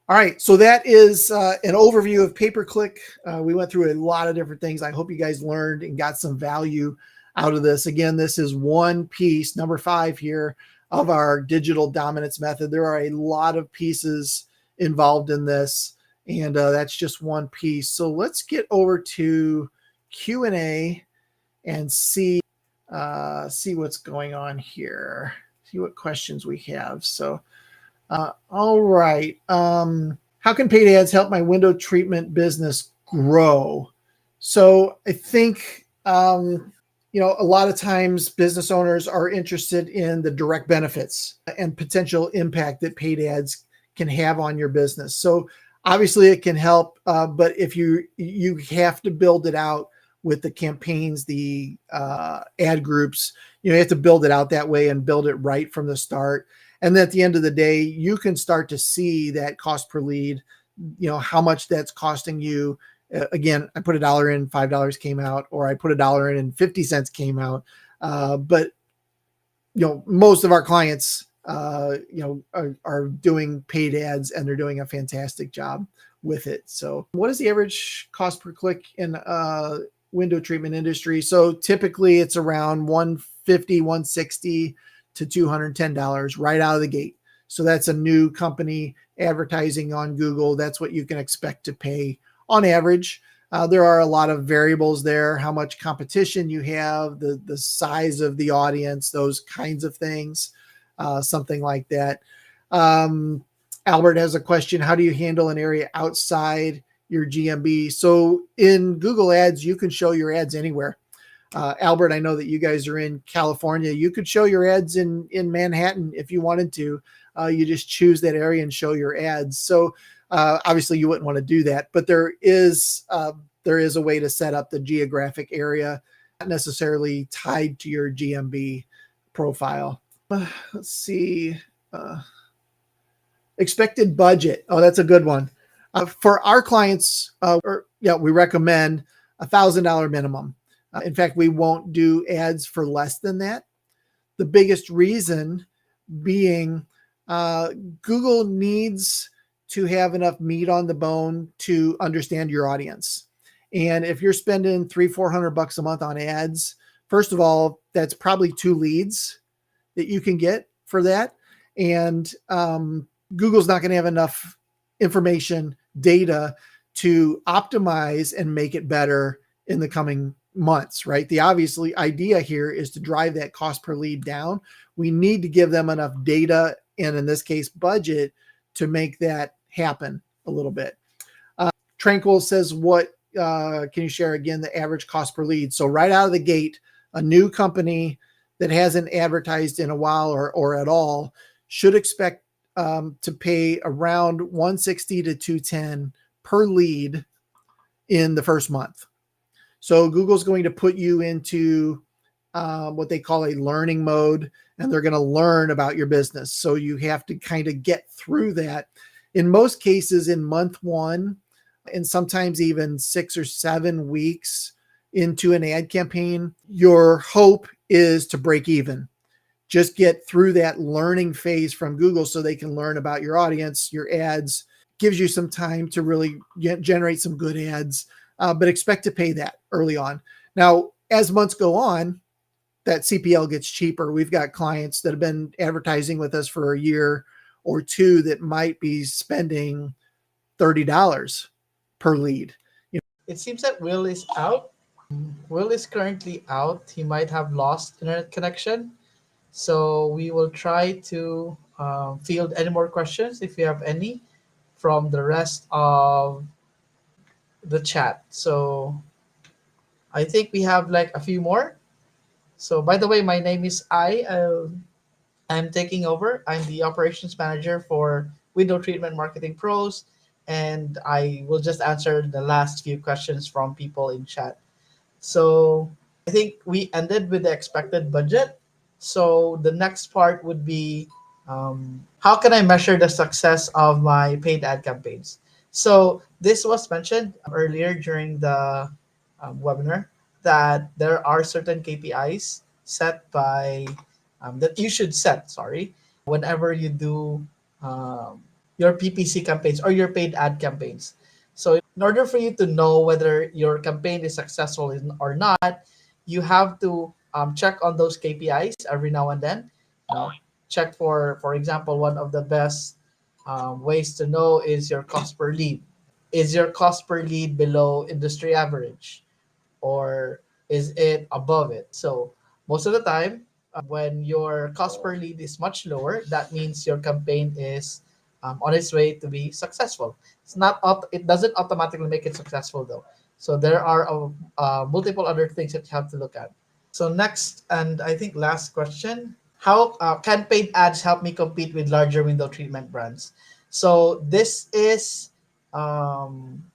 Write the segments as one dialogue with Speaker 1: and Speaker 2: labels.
Speaker 1: All right, so that is an overview of pay-per-click. We went through a lot of different things. I hope you guys learned and got some value out of this. Again, this is one piece, number 5 here, of our digital dominance method. There are a lot of pieces involved in this, and that's just one piece. So let's get over to Q&A and see what's going on here, see what questions we have. So all right. How can paid ads help my window treatment business grow? So I think, a lot of times business owners are interested in the direct benefits and potential impact that paid ads can have on your business. So obviously it can help, but if you have to build it out with the campaigns, the ad groups, you have to build it out that way and build it right from the start. And then at the end of the day, you can start to see that cost per lead, how much that's costing you. Again, I put $1 in, $5 came out, or I put $1 in and 50 cents came out. But most of our clients, are doing paid ads, and they're doing a fantastic job with it. So what is the average cost per click in window treatment industry? So typically it's around $150, $160 to $210 right out of the gate. So that's a new company advertising on Google. That's what you can expect to pay on average. There are a lot of variables there, how much competition you have, the size of the audience, those kinds of things, something like that. Albert has a question. How do you handle an area outside your GMB? So in Google Ads, you can show your ads anywhere. Albert, I know that you guys are in California. You could show your ads in Manhattan if you wanted to. You just choose that area and show your ads. So obviously you wouldn't want to do that, but there is a way to set up the geographic area, not necessarily tied to your GMB profile. Let's see. Expected budget. Oh, that's a good one. For our clients, we recommend $1,000 minimum. In fact, we won't do ads for less than that. The biggest reason being Google needs to have enough meat on the bone to understand your audience. And if you're spending $300-400 a month on ads, first of all, that's probably 2 leads that you can get for that. And Google's not going to have enough information, data to optimize and make it better in the coming months, right? The obviously idea here is to drive that cost per lead down. We need to give them enough data, and in this case, budget, to make that happen a little bit. Tranquil says, what can you share again the average cost per lead? So right out of the gate, a new company that hasn't advertised in a while or at all should expect to pay around $160 to $210 per lead in the first month. So Google's going to put you into what they call a learning mode, and they're going to learn about your business. So you have to kind of get through that. In most cases, in month 1, and sometimes even 6 or 7 weeks into an ad campaign, your hope is to break even. Just get through that learning phase from Google so they can learn about your audience, your ads, gives you some time to really generate some good ads. But expect to pay that early on. Now, as months go on, that CPL gets cheaper. We've got clients that have been advertising with us for a year or 2 that might be spending $30 per lead.
Speaker 2: It seems that Will is out. Will is currently out. He might have lost internet connection. So we will try to field any more questions if you have any from the rest of the chat. So I think we have like a few more. So by the way, my name is I'm taking over. I'm the operations manager for Window Treatment Marketing Pros, and I will just answer the last few questions from people in chat. So I think we ended with the expected budget. So the next part would be how can I measure the success of my paid ad campaigns? So this was mentioned earlier during the webinar that there are certain KPIs set by that you should set. Sorry, whenever you do your PPC campaigns or your paid ad campaigns. So in order for you to know whether your campaign is successful or not, you have to check on those KPIs every now and then. You know, check for example, one of the best ways to know is your cost per lead. Is your cost per lead below industry average, or is it above it? So most of the time, when your cost per lead is much lower, that means your campaign is on its way to be successful. It's not it doesn't automatically make it successful though. So there are multiple other things that you have to look at. So next, and I think last question: how can paid ads help me compete with larger window treatment brands? So this is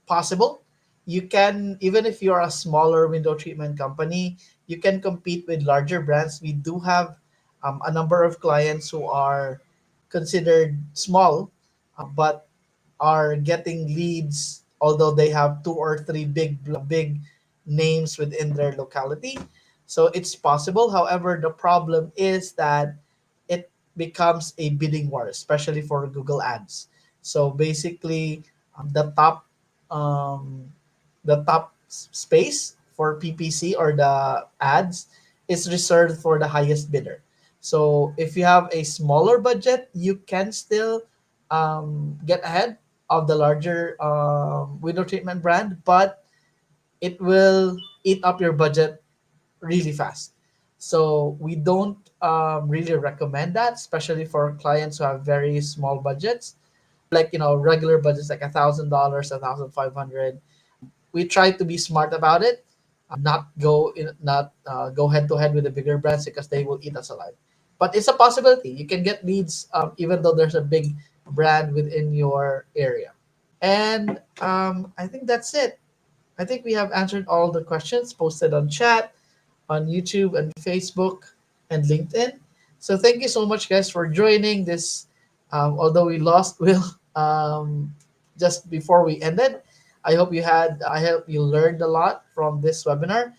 Speaker 2: possible. You can, even if you're a smaller window treatment company, you can compete with larger brands. We do have a number of clients who are considered small, but are getting leads, although they have two or three big names within their locality. So it's possible. However, the problem is that it becomes a bidding war, especially for Google Ads. So basically, the um, top space for PPC or the ads is reserved for the highest bidder. So if you have a smaller budget, you can still get ahead of the larger window treatment brand, but it will eat up your budget really fast. So we don't really recommend that, especially for clients who have very small budgets, like regular budgets like $1,000, 1,500. We try to be smart about it, not go head to head with the bigger brands because they will eat us alive. But it's a possibility. You can get leads even though there's a big brand within your area. And I think that's it. I think we have answered all the questions posted on chat, on YouTube and Facebook and LinkedIn. So thank you so much, guys, for joining this. Although we lost Will just before we ended, I hope you learned a lot from this webinar.